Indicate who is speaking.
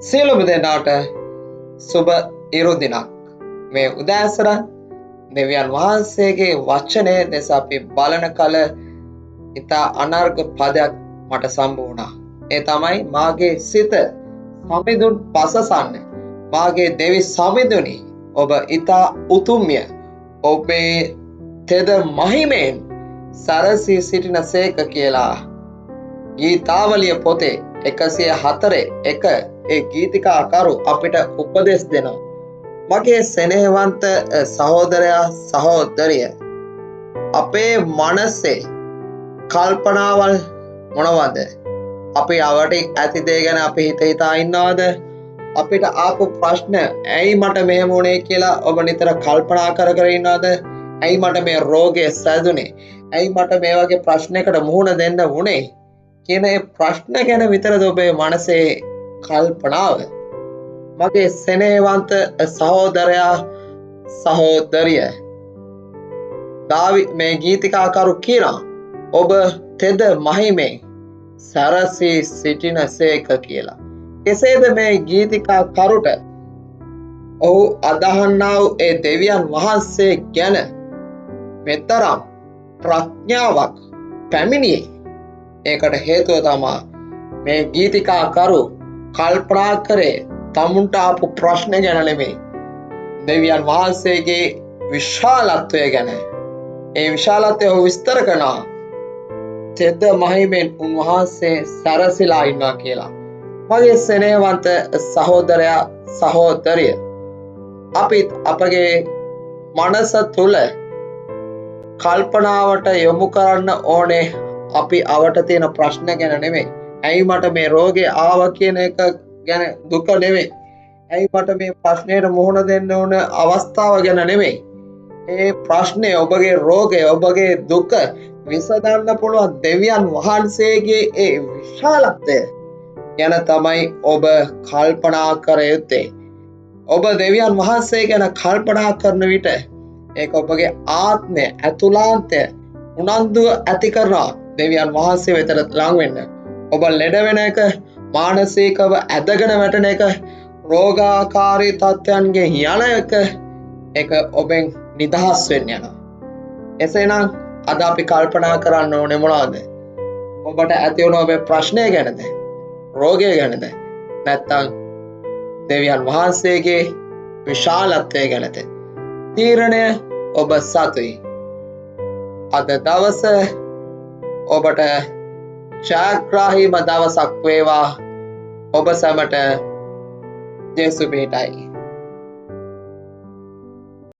Speaker 1: සියලුම දෙනාට සුබ ඉරු දිනක්. මේ උදෑසන දෙවියන් වහන්සේගේ වචනය දෙස අපි බලන කල ඉතා අනර්ග පදයක් මට සම්බ වුණා. ඒ තමයි මාගේ සිත සමිඳුන් පසසන්න. මාගේ දෙවි සමිඳුනි, ඔබ ඉතා උතුම්ය. ඔබේ තෙද මහිමෙන් සරසී සිටින සේක කියලා ගීතාවලිය පොතේ 104:1 ඒ ගීතිකාකරු අපිට උපදෙස් දෙනවා. මගේ සෙනෙහවන්ත සහෝදරයා සහෝදරිය, අපේ මනසේ කල්පනාවල් මොනවද? අපි අවට ඇති දේ ගැන අපි හිතා ඉන්නවද? අපිට ආපු ප්‍රශ්න ඇයි මට මෙහෙම වුණේ කියලා ඔබ නිතර කල්පනා කර ඉන්නවද? ඇයි මට මේ රෝගය සැදුනේ? ඇයි මට මේ වගේ ප්‍රශ්නයකට මුහුණ දෙන්න වුණේ කියන ඒ ප්‍රශ්න ගැන විතරද ඔබේ මනසේ කල්පනාව? මගේ සෙනෙහවන්ත සහෝදරයා සහෝදරිය, මේ ගීතිකාකරු කියනවා ඔබ තෙද මහිමෙන් සරසී සිටින සේක කියලා. කෙසේද මේ ගීතිකාකරුට ඔහු අදහන්නා වූ ඒ දෙවියන් වහන්සේ ගැන මෙතරම් ප්‍රඥාවක් පැමිණියේ? ඒකට හේතුව තමයි මේ ගීතිකාකරු කල්පනා කරේ තමුන්ට ආපු ප්‍රශ්න ගැන නෙමෙයි, දෙවියන් වහන්සේගේ විශාලත්වය ගැන. ඒ විශාලත්වය ඔහු විස්තර කරනවා තෙද මහිමෙන් උන්වහන්සේ සැරසිලා ඉන්නවා කියලා. මගේ සෙනෙහවන්ත සහෝදරයා සහෝදරිය, අපිත් අපගේ මනස තුල කල්පනාවට යොමු කරන්න ඕනේ අපි අවට තියෙන ප්‍රශ්න ගැන නෙමෙයි. ඇයි මට මේ රෝගේ ආව කියන එක ගැන දුක නෙමෙයි. ඇයි මට මේ ප්‍රශ්නයට මුහුණ දෙන්න ඕන අවස්ථාව ගැන නෙමෙයි. ඒ ප්‍රශ්නේ, ඔබගේ රෝගය, ඔබගේ දුක විසඳන්න පුළුවන් දෙවියන් වහන්සේගේ ඒ විශාලත්වය ගැන තමයි ඔබ කල්පනා කර යුත්තේ. ඔබ දෙවියන් වහන්සේ ගැන කල්පනා කරන විට ඒක ඔබගේ ආත්මය ඇතුළාන්තය උනන්දුව ඇති කරනවා දෙවියන් වහන්සේ වෙතට ලං වෙන්න. ඔබ ලෙඩ වෙන එක, මානසිකව ඇදගෙන වැටෙන එක, රෝගාකාරී තත්ත්වයන්ගෙන් යන එක, ඒක ඔබෙන් නිදහස් වෙන්න යනවා. එසේනම් අද අපි කල්පනා කරන්න ඕනේ මොනවද? ඔබට ඇති වුණ ඔබේ ප්‍රශ්නය ගැනද? රෝගය ගැනද? නැත්නම් දෙවියන් වහන්සේගේ විශාලත්වය ගැනද? තීරණය ඔබ සතුයි. අද දවස ඔබට ජයග්‍රාහීම දවසක් වේවා. ඔබ සැමට ජේසු පිහිටයි.